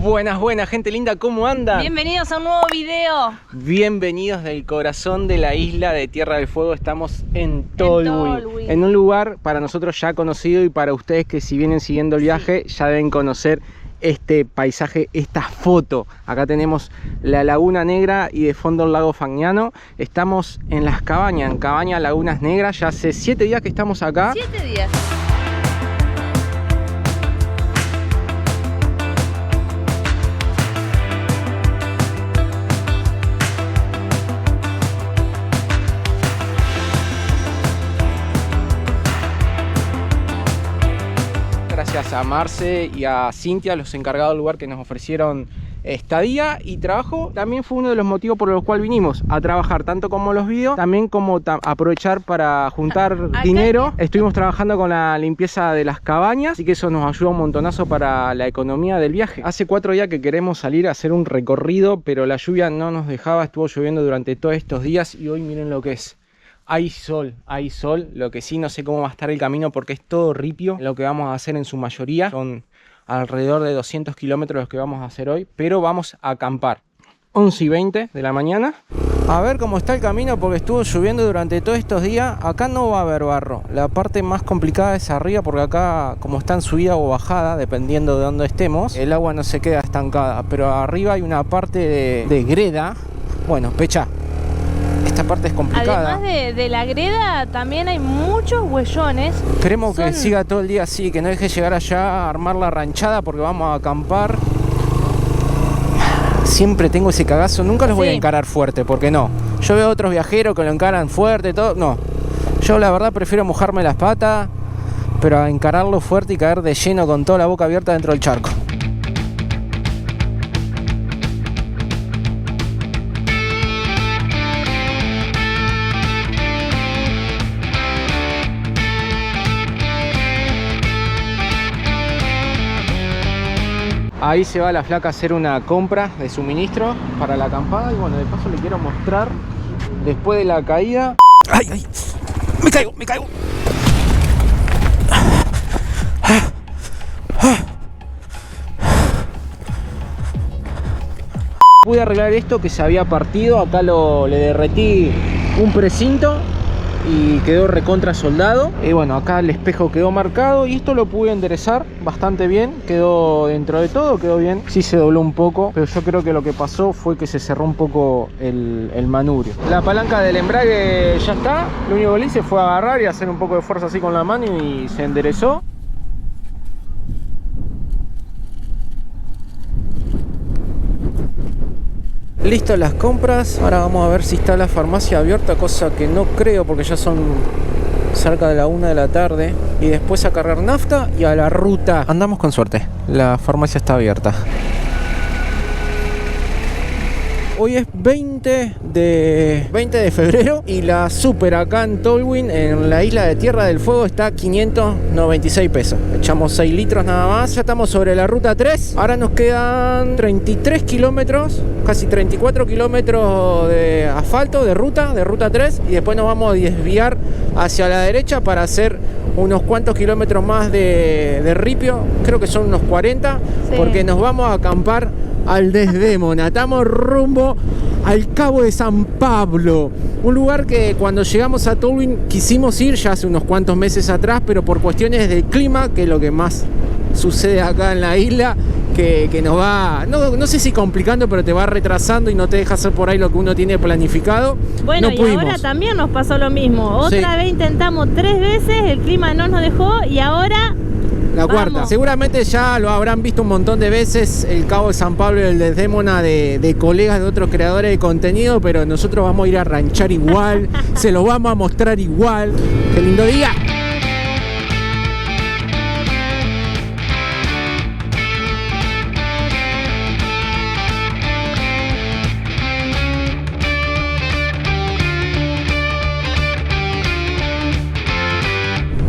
Buenas, buenas, gente linda, ¿cómo andan? Bienvenidos a un nuevo video. Bienvenidos del corazón de la isla de Tierra del Fuego. Estamos en Tolwyn, en un lugar para nosotros ya conocido y para ustedes que si vienen siguiendo el viaje ya deben conocer este paisaje, esta foto. Acá tenemos la Laguna Negra y de fondo el lago Fagnano. Estamos en las cabañas, en Cabaña Lagunas Negras. Ya hace 7 días que estamos acá. 7 días. Gracias a Marce y a Cintia, los encargados del lugar, que nos ofrecieron estadía y trabajo. También fue uno de los motivos por los cuales vinimos a trabajar, tanto como los videos, también como aprovechar para juntar dinero. Estuvimos trabajando con la limpieza de las cabañas, así que eso nos ayuda un montonazo para la economía del viaje. Hace 4 días que queremos salir a hacer un recorrido, pero la lluvia no nos dejaba, estuvo lloviendo durante todos estos días y hoy miren lo que es. Hay sol, lo que sí no sé cómo va a estar el camino porque es todo ripio. Lo que vamos a hacer en su mayoría son alrededor de 200 kilómetros los que vamos a hacer hoy, pero vamos a acampar. 11:20 de la mañana. A ver cómo está el camino porque estuvo lloviendo durante todos estos días. Acá no va a haber barro. La parte más complicada es arriba porque acá, como está en subida o bajada, dependiendo de dónde estemos, el agua no se queda estancada. Pero arriba hay una parte de greda. Bueno, pecha. Esta parte es complicada. Además de la greda, también hay muchos huellones. Esperemos que siga todo el día así, que no deje llegar allá a armar la ranchada porque vamos a acampar. Siempre tengo ese cagazo, nunca los voy a encarar fuerte, porque no. Yo veo otros viajeros que lo encaran fuerte, todo. No. Yo la verdad prefiero mojarme las patas, pero a encararlo fuerte y caer de lleno con toda la boca abierta dentro del charco. Ahí se va la flaca a hacer una compra de suministro para la acampada. Y bueno, de paso le quiero mostrar después de la caída. ¡Ay, ay! ¡Me caigo, me caigo! Pude arreglar esto que se había partido. Acá le derretí un precinto y quedó recontra soldado. Y bueno, acá el espejo quedó marcado y esto lo pude enderezar bastante bien. Quedó, dentro de todo quedó bien. Sí se dobló un poco, pero yo creo que lo que pasó fue que se cerró un poco el manubrio. La palanca del embrague ya está. Lo único que le hice fue agarrar y hacer un poco de fuerza así con la mano y se enderezó. Listo las compras, ahora vamos a ver si está la farmacia abierta, cosa que no creo porque ya son cerca de la 1 de la tarde. Y después a cargar nafta y a la ruta. Andamos con suerte, la farmacia está abierta. Hoy es 20 de febrero y la super acá en Tolwyn, en la isla de Tierra del Fuego, está a 596 pesos. Echamos 6 litros nada más. Ya estamos sobre la ruta 3. Ahora nos quedan 33 kilómetros, casi 34 kilómetros de asfalto, de ruta 3. Y después nos vamos a desviar hacia la derecha para hacer unos cuantos kilómetros más de ripio. Creo que son unos 40, porque nos vamos a acampar al Desdémona. Estamos rumbo al Cabo de San Pablo, un lugar que cuando llegamos a Tolwyn quisimos ir ya hace unos cuantos meses atrás, pero por cuestiones del clima, que es lo que más sucede acá en la isla, que nos va, no sé si complicando, pero te va retrasando y no te deja hacer por ahí lo que uno tiene planificado. Bueno, y ahora también nos pasó lo mismo. Otra vez intentamos 3 veces, el clima no nos dejó y ahora la cuarta. Seguramente ya lo habrán visto un montón de veces, el Cabo de San Pablo y el Desdémona de colegas de otros creadores de contenido, pero nosotros vamos a ir a ranchar igual, se los vamos a mostrar igual. ¡Qué lindo día!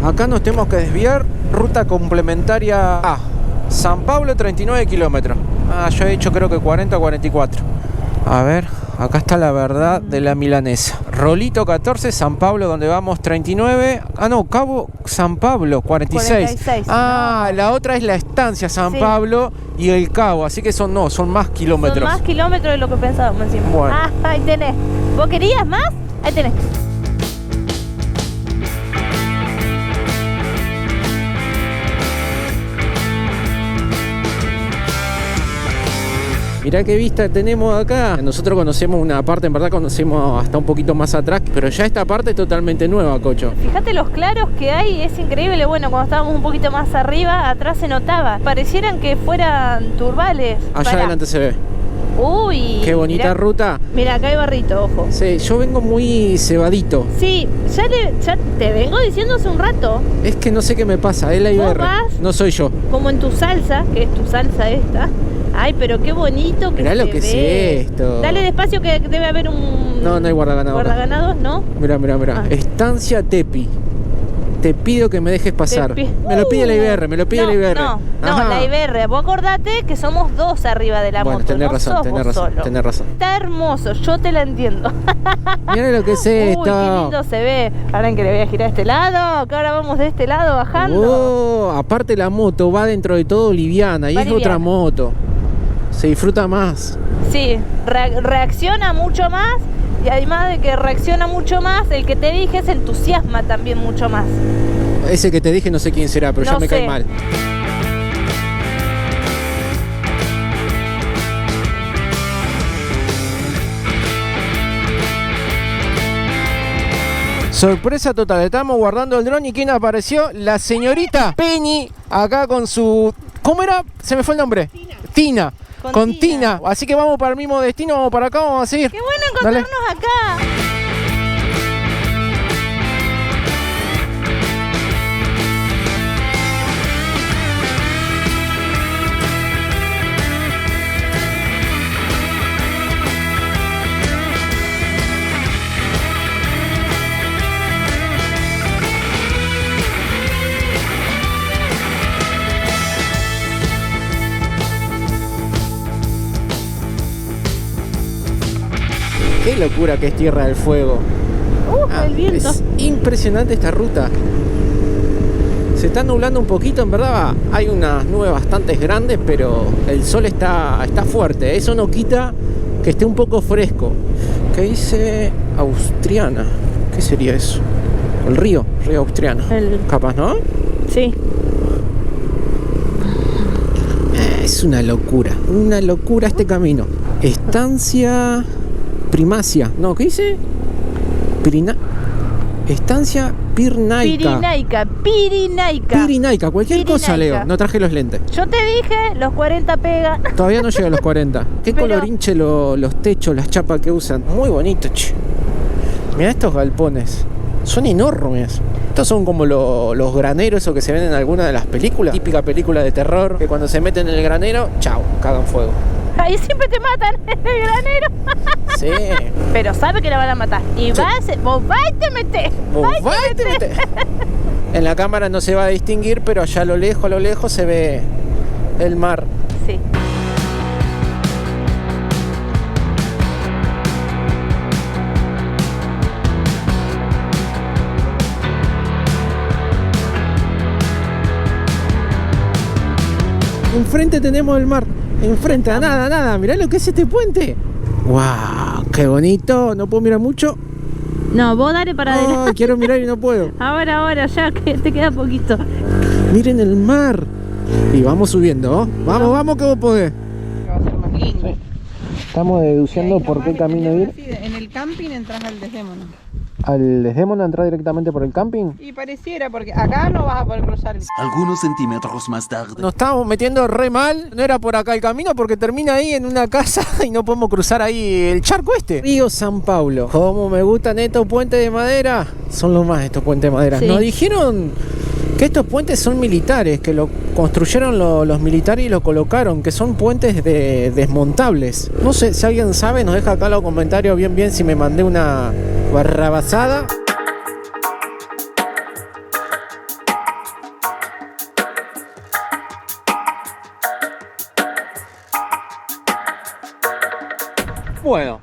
Acá nos tenemos que desviar, ruta complementaria a San Pablo, 39 kilómetros. Yo he dicho creo que 40 o 44. A ver, acá está la verdad de la milanesa. Rolito 14, San Pablo, donde vamos 39. Ah, no, Cabo San Pablo 46. Ah, no. La otra es la estancia San Pablo y el Cabo, así que son más kilómetros. Son más kilómetros de lo que pensábamos encima. Bueno. Ah, ahí tenés. ¿Vos querías más? Ahí tenés. Mirá qué vista tenemos acá. Nosotros conocemos una parte, en verdad conocemos hasta un poquito más atrás, pero ya esta parte es totalmente nueva, Cocho. Fíjate los claros que hay, es increíble. Bueno, cuando estábamos un poquito más arriba, atrás se notaba. Parecieran que fueran turbales. Allá adelante se ve. Uy, qué bonita ruta. Mira, acá hay barrito, ojo. Sí, yo vengo muy cebadito. Sí, ya te vengo diciendo hace un rato. Es que no sé qué me pasa, es la IBR. No soy yo. Como en tu salsa, que es tu salsa esta. Ay, pero qué bonito que mirá lo que ve. Es esto. Dale despacio que debe haber un... No hay guardaganados. ¿Guardaganados? ¿No? Mirá. Ah. Estancia Tepi. Te pido que me dejes pasar. Me lo pide la IBR, la IBR. No, la IBR. Vos acordate que somos dos arriba de la moto. Tenés razón. Está hermoso, yo te la entiendo. Mirá lo que es esto. Uy, qué lindo se ve. Ahora en que le voy a girar a este lado, que ahora vamos de este lado bajando. Aparte la moto va dentro de todo liviana y es otra moto. Se disfruta más. Sí, reacciona mucho más. Y además de que reacciona mucho más, el que te dije se entusiasma también mucho más. Ese que te dije no sé quién será, pero ya me cae mal. Sorpresa total, estamos guardando el dron y ¿quién apareció? La señorita Peñi, acá con su... ¿Cómo era? Se me fue el nombre. Tina. Con Tina. Así que vamos para el mismo destino, vamos para acá, vamos a seguir. Qué bueno encontrarnos acá. Qué locura que es Tierra del Fuego. El viento. Es impresionante esta ruta. Se está nublando un poquito, en verdad. Hay unas nubes bastante grandes, pero el sol está fuerte. Eso no quita que esté un poco fresco. ¿Qué dice Austriana? ¿Qué sería eso? El río Austriana. Capaz, ¿no? Sí. Es una locura este camino. Estancia Primacia. No, ¿qué dice? Estancia Pirinaica. Pirinaica, cualquier cosa, Leo. No traje los lentes. Yo te dije, los 40 pega. Todavía no llega a los 40. Qué colorinche los techos, las chapas que usan. Muy bonito, che. Mirá estos galpones. Son enormes. Estos son como los graneros, esos que se ven en alguna de las películas. Típica película de terror, que cuando se meten en el granero, chao, cagan fuego. Ahí siempre te matan en el granero. Sí. Pero sabe que la van a matar. Y vos vas y te metés. En la cámara no se va a distinguir, pero allá a lo lejos se ve el mar. Sí. Enfrente tenemos el mar. Enfrente, a nada. Mirá lo que es este puente. ¡Wow! ¡Qué bonito! ¿No puedo mirar mucho? No, vos dale para adelante. Quiero mirar y no puedo. Ahora, ya que te queda poquito. Miren el mar. Y vamos subiendo, ¿no? Vamos que vos podés. Va a ser más lindo. Sí. Estamos deduciendo por qué camino ir. En el camping entras al Desdémona. ¿Al Desdémona entrar directamente por el camping? Y pareciera, porque acá no vas a poder cruzar. Algunos centímetros más tarde. Nos estábamos metiendo re mal. No era por acá el camino porque termina ahí en una casa y no podemos cruzar ahí el charco este. Río San Pablo. Cómo me gustan estos puentes de madera. Son los más estos puentes de madera. Sí. Nos dijeron que estos puentes son militares, que lo construyeron los militares y lo colocaron, que son puentes desmontables. No sé, si alguien sabe, nos deja acá en los comentarios bien si me mandé una barrabasada. Bueno,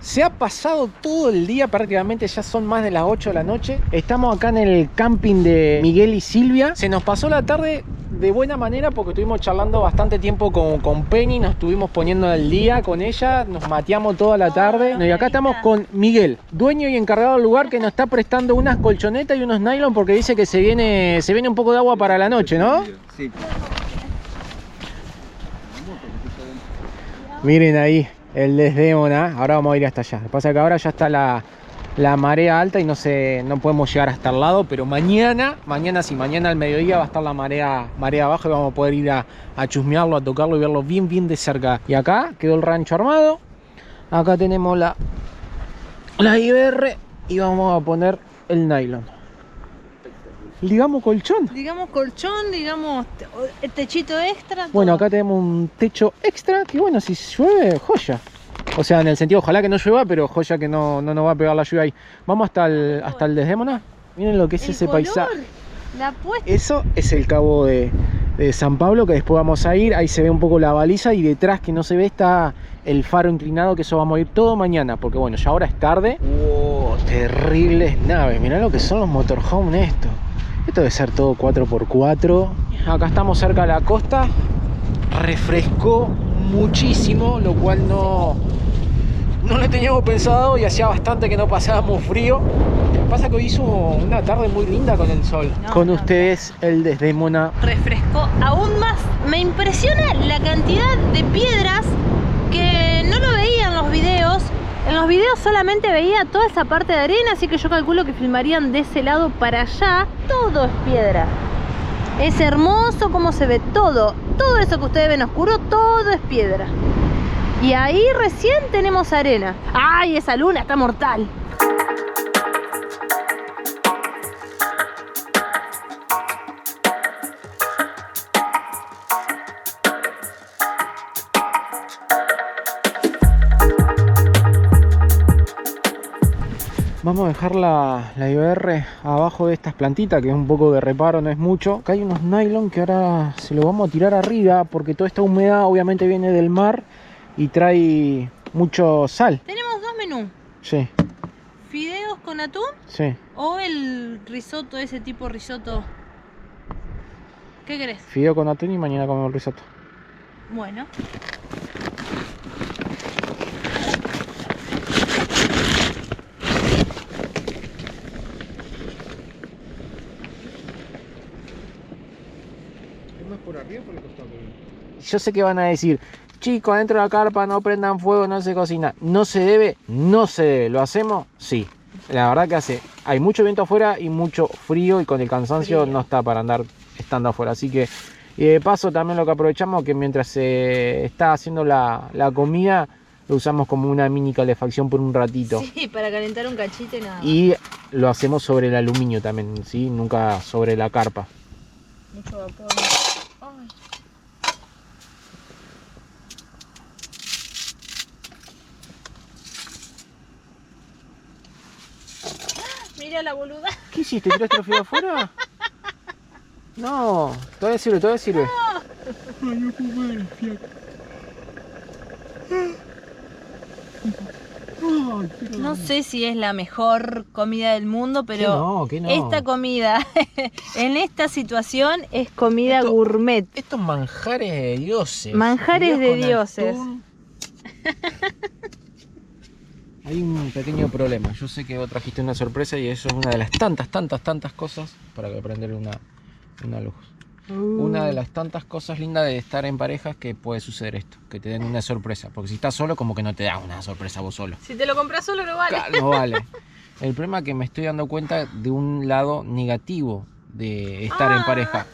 se ha pasado todo el día, prácticamente ya son más de las 8 de la noche. Estamos acá en el camping de Miguel y Silvia. Se nos pasó la tarde de buena manera porque estuvimos charlando bastante tiempo con Penny, nos estuvimos poniendo al día con ella, nos mateamos toda la tarde. Y acá estamos con Miguel, dueño y encargado del lugar, que nos está prestando unas colchonetas y unos nylon porque dice que se viene un poco de agua para la noche, ¿no? Sí. Miren ahí el Desdémona. Ahora vamos a ir hasta allá. Lo que pasa es que ahora ya está la marea alta y no podemos llegar hasta el lado, pero mañana sí, mañana al mediodía va a estar la marea baja y vamos a poder ir a chusmearlo, a tocarlo y verlo bien de cerca. Y acá quedó el rancho armado. Acá tenemos la IBR y vamos a poner el nylon. Digamos colchón. Digamos colchón, digamos techito extra. Bueno, todo. acá tenemos un techo extra que bueno, si llueve, joya. O sea, en el sentido, ojalá que no llueva, pero joya que no nos va a pegar la lluvia ahí. Vamos hasta el Desdémona. Miren lo que es ese color, paisaje. La puesta. Eso es el cabo de San Pablo, que después vamos a ir. Ahí se ve un poco la baliza y detrás que no se ve está el faro inclinado, que eso vamos a ir todo mañana. Porque bueno, ya ahora es tarde. ¡Wow! Terribles naves. Mirá lo que son los motorhome estos. Esto debe ser todo 4x4. Acá estamos cerca de la costa. Refrescó muchísimo, lo cual no lo teníamos pensado y hacía bastante que no pasábamos frío. Lo que pasa es que hoy hizo una tarde muy linda con el sol. Con ustedes el Desdémona. Refrescó aún más. Me impresiona la cantidad de piedras que no lo veía en los videos. En los videos solamente veía toda esa parte de arena, así que yo calculo que filmarían de ese lado para allá. Todo es piedra. Es hermoso cómo se ve todo. Todo eso que ustedes ven oscuro, todo es piedra. Y ahí recién tenemos arena. ¡Ay, esa luna está mortal! Vamos a dejar la IBR abajo de estas plantitas, que es un poco de reparo, no es mucho. Acá hay unos nylon que ahora se los vamos a tirar arriba porque toda esta humedad obviamente viene del mar y trae mucho sal. Tenemos dos menús. Sí, Fideos con atún sí. o el risotto, ese tipo risotto. ¿Qué querés? Fideo con atún y mañana comemos el risotto. Bueno. Yo sé que van a decir, chicos, adentro de la carpa no prendan fuego, no se cocina. ¿No se debe? No se debe. ¿Lo hacemos? Sí. La verdad que hay mucho viento afuera y mucho frío y con el cansancio no está para andar estando afuera. Así que, y de paso también lo que aprovechamos que mientras se está haciendo la comida, lo usamos como una mini calefacción por un ratito. Sí, para calentar un cachito y nada más. Y lo hacemos sobre el aluminio también, ¿sí? Nunca sobre la carpa. Mucho vapor. Ay. Mira la boluda. ¿Qué hiciste? ¿Tiraste los fideos afuera? No, todavía sirve. No sé si es la mejor comida del mundo, pero ¿Qué no? esta comida en esta situación es comida gourmet. Estos manjares de dioses. Manjares Fideos de con dioses. atún. Hay un pequeño problema. Yo sé que vos trajiste una sorpresa y eso es una de las tantas cosas para que prender una luz. Una de las tantas cosas lindas de estar en parejas que puede suceder esto, que te den una sorpresa. Porque si estás solo, como que no te da una sorpresa vos solo. Si te lo compras solo no vale. Claro, no vale. El problema es que me estoy dando cuenta de un lado negativo de estar en pareja.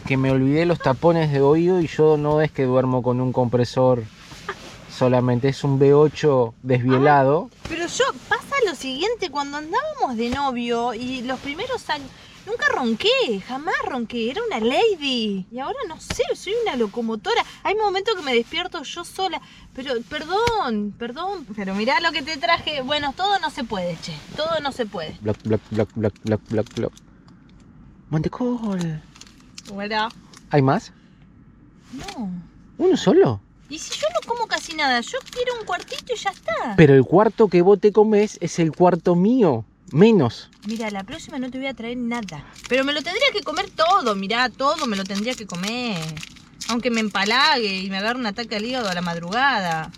Que me olvidé los tapones de oído y yo no es que duermo con un compresor solamente, es un V8 desvielado. Pero pasa lo siguiente, cuando andábamos de novio y los primeros años, nunca ronqué, jamás ronqué, era una lady. Y ahora no sé, soy una locomotora. Hay momentos que me despierto yo sola. Pero, perdón, pero mirá lo que te traje. Bueno, todo no se puede, che, todo no se puede. Bloc. Mantecol. Bueno. ¿Hay más? No. ¿Uno solo? Y si yo no como casi casi nada. Yo quiero un cuartito y ya está. Pero el cuarto que vos te comés es el cuarto mío. Menos. Mira, la próxima no te voy a traer nada. Pero me lo tendría que comer todo, mirá, todo me lo tendría que comer. Aunque me empalague y me agarre un ataque al hígado a la madrugada.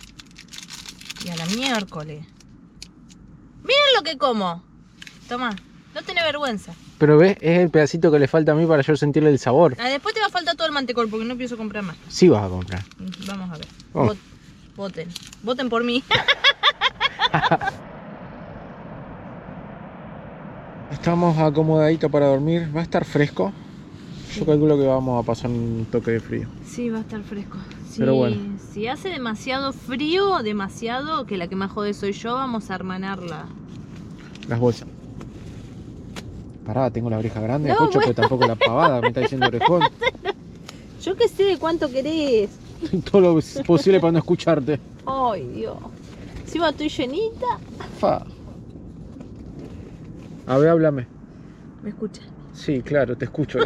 Y a la miércoles. Miren lo que como. Toma, no tenés vergüenza. Pero ves, es el pedacito que le falta a mí para yo sentirle el sabor. Ah, después te va a faltar todo el mantecol porque no pienso comprar más. Sí vas a comprar. Vamos a ver. Oh. Voten. Voten por mí. Estamos acomodaditos para dormir. Va a estar fresco. Yo calculo que vamos a pasar un toque de frío. Sí, va a estar fresco. Pero bueno. Si hace demasiado frío, demasiado, que la que más jode soy yo, vamos a hermanarla. Las bolsas. Pará, tengo la oreja grande, No, cocho, bueno. pero tampoco la pavada, me está diciendo orejón. Yo que sé de cuánto querés. Todo lo posible para no escucharte. Ay, Dios. Encima estoy llenita. Fa. A ver, háblame. ¿Me escuchas? Sí, claro, te escucho.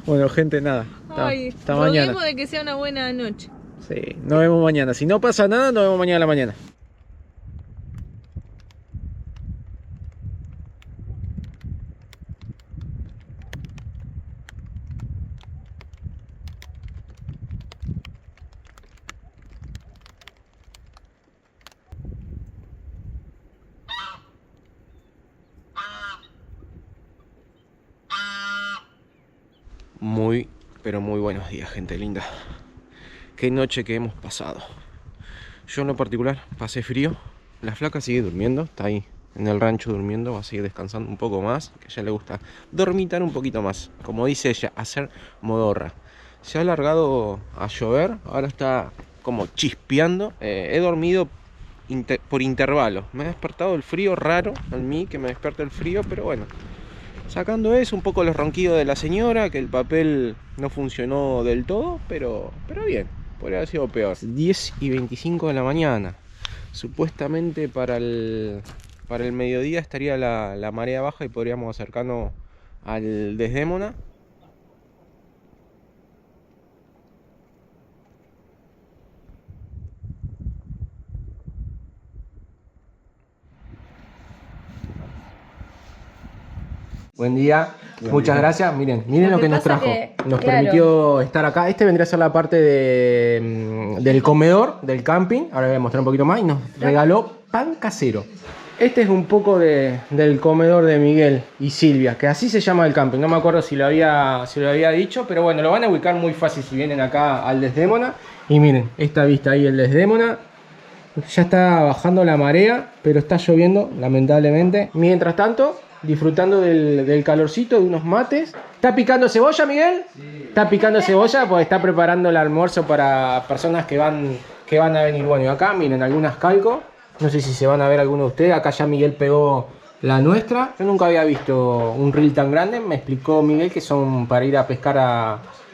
Bueno, gente, nada. Ay, Hasta mañana. roguemos de que sea una buena noche. Sí, nos vemos mañana. Si no pasa nada, nos vemos mañana a la mañana. Muy, pero muy buenos días, gente linda. Qué noche que hemos pasado. Yo en lo particular pasé frío. La flaca sigue durmiendo, está ahí en el rancho durmiendo, va a seguir descansando un poco más, que a ella le gusta dormitar un poquito más. Como dice ella, hacer modorra. Se ha alargado a llover, ahora está como chispeando. He dormido por intervalos. Me ha despertado el frío raro, a mí que me despierta el frío, pero bueno. Sacando eso, un poco los ronquidos de la señora, que el papel no funcionó del todo, pero bien, podría haber sido peor. 10:25 de la mañana. Supuestamente para el mediodía estaría la marea baja y podríamos acercarnos al Desdémona. Buen día, muchas gracias. Miren lo que nos trajo. Nos permitió estar acá. Este vendría a ser la parte del comedor, del camping. Ahora voy a mostrar un poquito más. Y nos regaló pan casero. Este es un poco del comedor de Miguel y Silvia, que así se llama el camping. No me acuerdo si lo había dicho, pero bueno, lo van a ubicar muy fácil si vienen acá al Desdémona. Y miren, esta vista ahí, el Desdémona. Ya está bajando la marea, pero está lloviendo, lamentablemente. Mientras tanto, disfrutando del calorcito, de unos mates. ¿Está picando cebolla, Miguel? Sí. Está picando cebolla porque está preparando el almuerzo para personas que van a venir. Bueno, y acá miren algunas calcos. No sé si se van a ver algunos de ustedes. Acá ya Miguel pegó la nuestra. Yo nunca había visto un reel tan grande. Me explicó Miguel que son para ir a pescar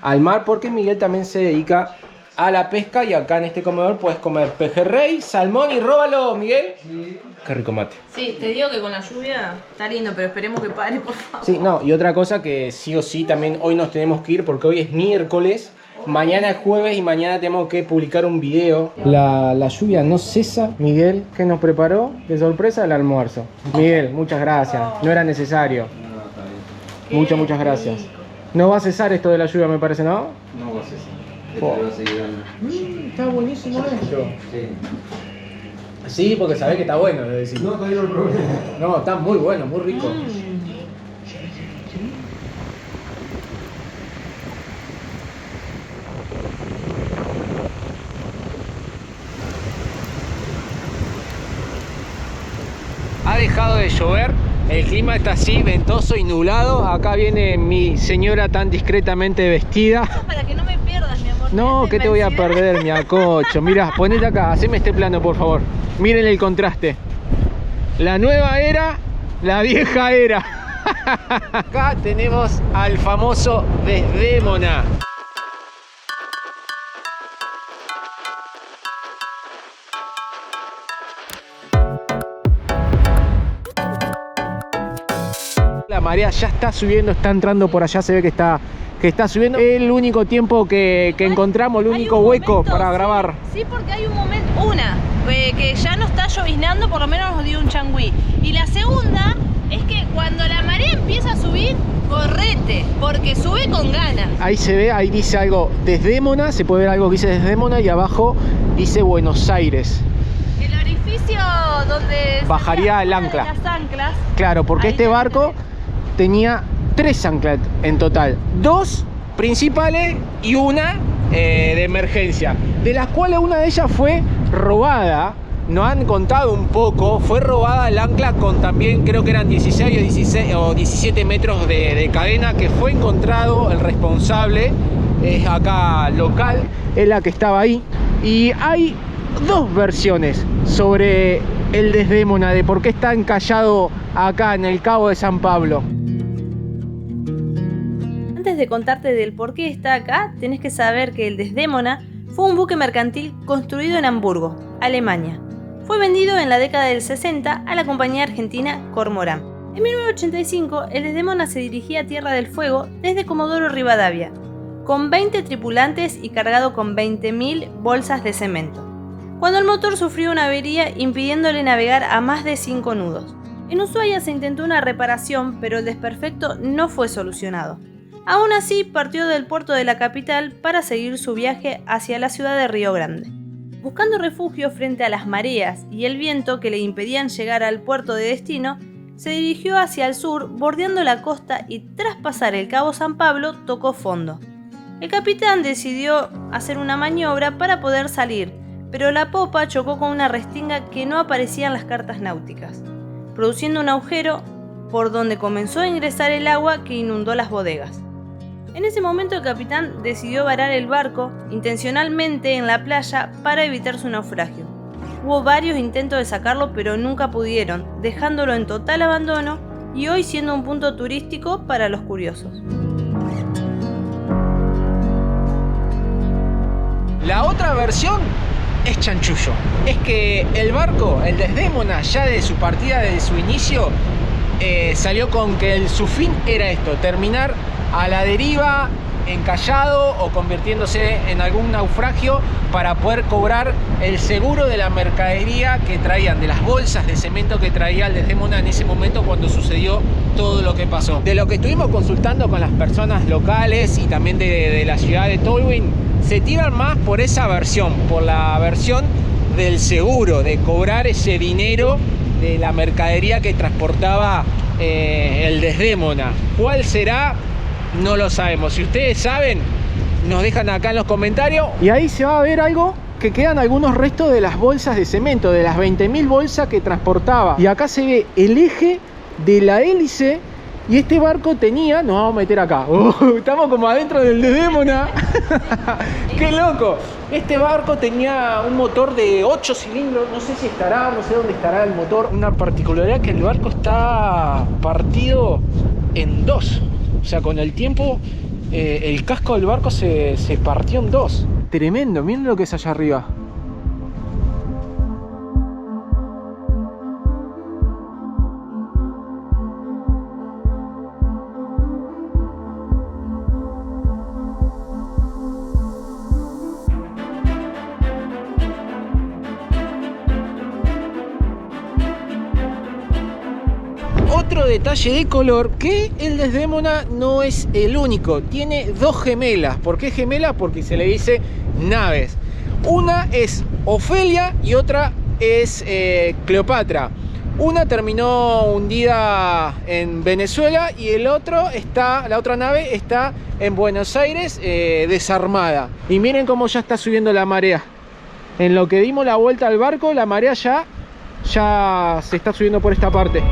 al mar, porque Miguel también se dedica a la pesca, y acá en este comedor puedes comer pejerrey, salmón y róbalo, Miguel. Sí. Qué rico mate. Sí, te digo que con la lluvia está lindo, pero esperemos que pare, por favor. Sí, no, y otra cosa que sí o sí también hoy nos tenemos que ir, porque hoy es miércoles, mañana es jueves y mañana tenemos que publicar un video. La lluvia no cesa. Miguel, ¿qué nos preparó de sorpresa? El almuerzo. Miguel, muchas gracias, no era necesario. Muchas gracias. No va a cesar esto de la lluvia, me parece, ¿no? No va a cesar. Esto va a seguir dando. Está buenísimo esto. Sí, porque sabés que está bueno, es decir. No, todavía no lo probé. No, está muy bueno, muy rico. Ha dejado de llover, el clima está así, ventoso y nublado. Acá viene mi señora tan discretamente vestida. Para que no me pierdas, mi amor. No, ¿qué te voy a perder, mi acocho? Mirá, ponete acá, haceme este plano, por favor. Miren el contraste. La nueva era, la vieja era. Acá tenemos al famoso Desdémona. La marea ya está subiendo, está entrando por allá, se ve que está que está subiendo. Es el único tiempo que encontramos, el Hay único un hueco momento, para sí, grabar. Sí, porque hay un momento, que ya no está lloviznando, por lo menos nos dio un changüí. Y la segunda es que cuando la marea empieza a subir, correte, porque sube con ganas. Ahí se ve, ahí dice algo Desdémona, se puede ver algo que dice Desdémona y abajo dice Buenos Aires. El orificio donde Bajaría salía el una ancla. de las anclas. Claro, porque Ahí este tenés barco tenía 3 anclas en total, 2 principales y una de emergencia, de las cuales una de ellas fue robada. Nos han contado un poco, fue robada el ancla con también creo que eran 16 o 17 metros de cadena, que fue encontrado el responsable, es acá local, es la que estaba ahí. Y hay 2 versiones sobre el Desdémona, de por qué está encallado acá en el Cabo de San Pablo. Antes de contarte del por qué está acá, tenés que saber que el Desdémona fue un buque mercantil construido en Hamburgo, Alemania. Fue vendido en la década del 60 a la compañía argentina Cormorán. En 1985, el Desdémona se dirigía a Tierra del Fuego desde Comodoro Rivadavia, con 20 tripulantes y cargado con 20.000 bolsas de cemento, cuando el motor sufrió una avería impidiéndole navegar a más de 5 nudos. En Ushuaia se intentó una reparación, pero el desperfecto no fue solucionado. Aún así, partió del puerto de la capital para seguir su viaje hacia la ciudad de Río Grande. Buscando refugio frente a las mareas y el viento que le impedían llegar al puerto de destino, se dirigió hacia el sur, bordeando la costa, y tras pasar el Cabo San Pablo tocó fondo. El capitán decidió hacer una maniobra para poder salir, pero la popa chocó con una restinga que no aparecía en las cartas náuticas, produciendo un agujero por donde comenzó a ingresar el agua que inundó las bodegas. En ese momento el capitán decidió varar el barco intencionalmente en la playa para evitar su naufragio. Hubo varios intentos de sacarlo, pero nunca pudieron, dejándolo en total abandono y hoy siendo un punto turístico para los curiosos. La otra versión es chanchullo. Es que el barco, el Desdémona, ya de su partida, de su inicio, salió con que su fin era esto: terminar a la deriva, encallado o convirtiéndose en algún naufragio para poder cobrar el seguro de la mercadería que traían, de las bolsas de cemento que traía el Desdémona en ese momento cuando sucedió todo lo que pasó. De lo que estuvimos consultando con las personas locales y también de la ciudad de Tolwyn, se tiran más por esa versión, por la versión del seguro, de cobrar ese dinero de la mercadería que transportaba el Desdémona. ¿Cuál será? No lo sabemos. Si ustedes saben, nos dejan acá en los comentarios. Y ahí se va a ver algo, que quedan algunos restos de las bolsas de cemento, de las 20.000 bolsas que transportaba. Y acá se ve el eje de la hélice. Y este barco tenía, nos vamos a meter acá. Estamos como adentro del Desdémona. ¡Qué loco! Este barco tenía un motor de 8 cilindros. No sé si estará, no sé dónde estará el motor. Una particularidad es que el barco está partido en 2. O sea, con el tiempo el casco del barco se partió en 2. Tremendo, miren lo que es allá arriba. Otro detalle de color, que el Desdémona no es el único, tiene 2 gemelas. ¿Por qué gemelas? Porque se le dice naves. Una es Ofelia y otra es Cleopatra. Una terminó hundida en Venezuela y la otra nave está en Buenos Aires, desarmada. Y miren cómo ya está subiendo la marea. En lo que dimos la vuelta al barco, la marea ya se está subiendo por esta parte.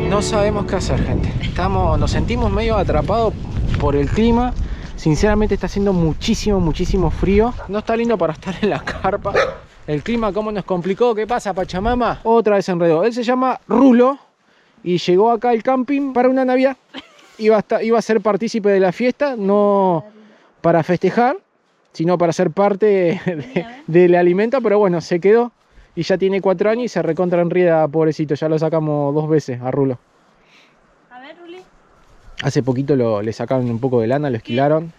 No sabemos qué hacer, gente. Nos sentimos medio atrapados por el clima. Sinceramente está haciendo muchísimo frío. No está lindo para estar en la carpa. El clima cómo nos complicó. ¿Qué pasa, Pachamama? Otra vez enredó. Él se llama Rulo y llegó acá al camping para una Navidad. Iba a ser partícipe de la fiesta, no para festejar, sino para ser parte del alimento, pero bueno, se quedó y ya tiene 4 años y se recontra enrieda, pobrecito. Ya lo sacamos 2 veces a Rulo. A ver, Ruli. Hace poquito le sacaron un poco de lana, lo esquilaron.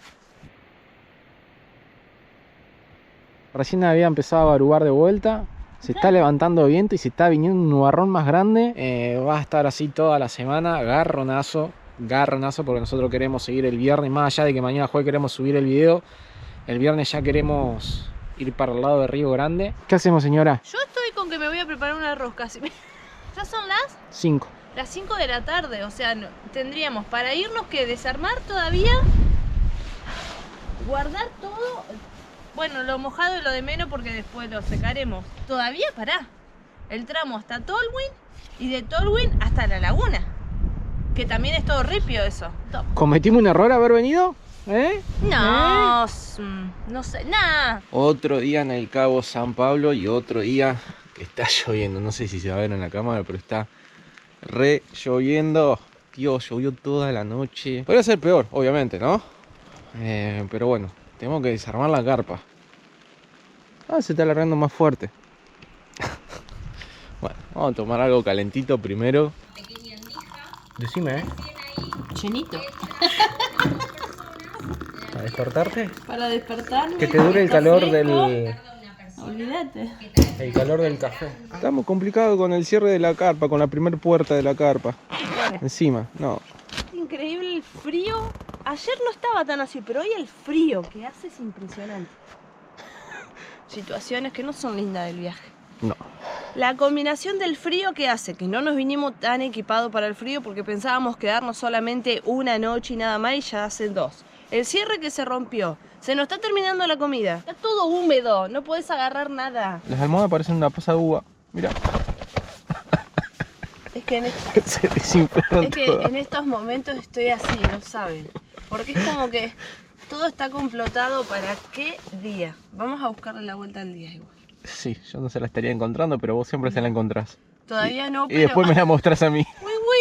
Recién había empezado a arugar de vuelta. Se está levantando viento y se está viniendo un nubarrón más grande. Va a estar así toda la semana, garronazo, porque nosotros queremos seguir el viernes. Más allá de que mañana jueves queremos subir el video, el viernes ya queremos ir para el lado de Río Grande. ¿Qué hacemos, señora? Yo estoy con que me voy a preparar una rosca. Ya son las 5. Las 5 de la tarde, o sea, tendríamos para irnos que desarmar todavía, guardar todo, bueno, lo mojado y lo de menos porque después lo secaremos. Todavía el tramo hasta Tolwyn y de Tolwyn hasta la laguna, que también es todo ripio eso. ¿Cometimos un error haber venido? No, no sé, nada. Otro día en el Cabo San Pablo y otro día que está lloviendo. No sé si se va a ver en la cámara, pero está re lloviendo. Tío, llovió toda la noche. Podría ser peor, obviamente, ¿no? Pero bueno, tenemos que desarmar la carpa. Se está alargando más fuerte. Bueno, vamos a tomar algo calentito primero. Decime, Llenito. ¿Para despertarte? Para despertarme. Que te dure el calor del... Olvídate. El calor del café. Estamos complicados con el cierre de la carpa, con la primera puerta de la carpa. Encima, no. Increíble el frío. Ayer no estaba tan así, pero hoy el frío que hace es impresionante. Situaciones que no son lindas del viaje. No. La combinación del frío que hace que no nos vinimos tan equipados para el frío porque pensábamos quedarnos solamente una noche y nada más y ya hacen 2. El cierre que se rompió. Se nos está terminando la comida. Está todo húmedo, no puedes agarrar nada. Las almohadas parecen una pasa de uva. Mira. Es que Se desinflaron todas. en estos momentos estoy así, no saben. Porque es como que todo está complotado para qué día. Vamos a buscarle la vuelta al día igual. Sí, yo no se la estaría encontrando, pero vos siempre se la encontrás. Todavía no, Y pero... después me la mostrás a mí. Uy, uy, uy.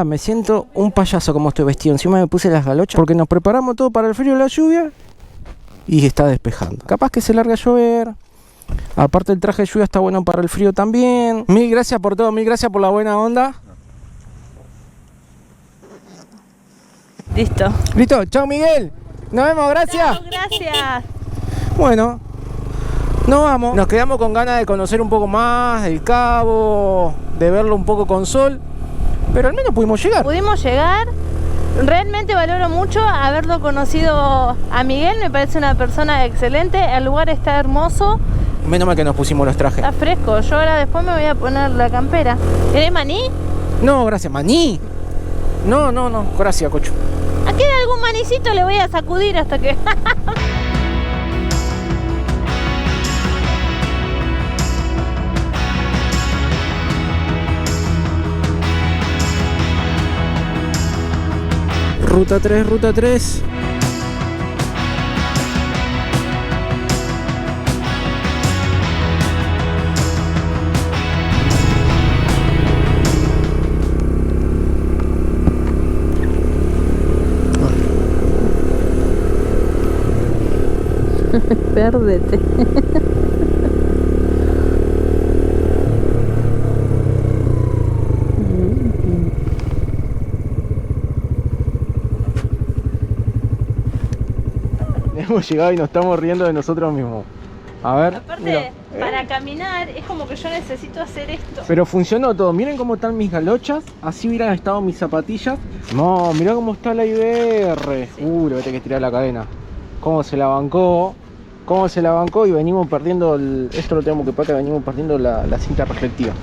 Me siento un payaso como estoy vestido. Encima me puse las galochas porque nos preparamos todo para el frío y la lluvia y está despejando. Capaz que se larga a llover. Aparte el traje de lluvia está bueno para el frío también. Mil gracias por todo, mil gracias por la buena onda. Listo. Listo, chao Miguel. Nos vemos, gracias. Chao, gracias. Bueno, nos vamos. Nos quedamos con ganas de conocer un poco más del cabo, de verlo un poco con sol. Pero al menos pudimos llegar. Pudimos llegar. Realmente valoro mucho haberlo conocido a Miguel. Me parece una persona excelente. El lugar está hermoso. Menos mal que nos pusimos los trajes. Está fresco. Yo ahora después me voy a poner la campera. ¿Querés maní? No, gracias. ¿Maní? No. Gracias, Cocho. Aquí de algún manicito le voy a sacudir hasta que... Ruta 3, ruta 3. Pérdete. Hemos llegado y nos estamos riendo de nosotros mismos. A ver. Aparte, mira. para caminar es como que yo necesito hacer esto. Pero funcionó todo. Miren cómo están mis galochas. Así hubieran estado mis zapatillas. No, mirá cómo está la IBR. Le voy a tener que tirar la cadena. Cómo se la bancó. cómo se la bancó y venimos perdiendo esto lo tenemos que pagar, venimos perdiendo la cinta reflectiva.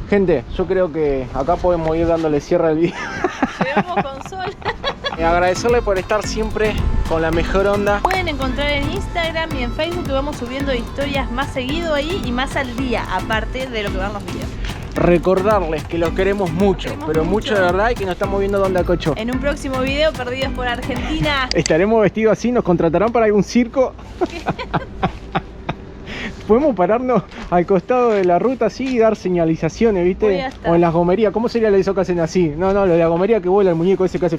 Gente, yo creo que acá podemos ir dándole cierre al video. Llegamos con sol. Agradecerle por estar siempre con la mejor onda. Pueden encontrar en Instagram y en Facebook que vamos subiendo historias más seguido ahí y más al día, aparte de lo que van los videos. Recordarles que los queremos mucho, pero mucho de verdad, y que nos estamos viendo donde acocho. En un próximo video, Perdidos por Argentina. Estaremos vestidos así, nos contratarán para algún circo. Podemos pararnos al costado de la ruta así y dar señalizaciones, Voy ¿viste? a estar. O en las gomerías. ¿Cómo sería lo de eso que hacen así? No, lo de la gomería que vuela el muñeco ese que hace...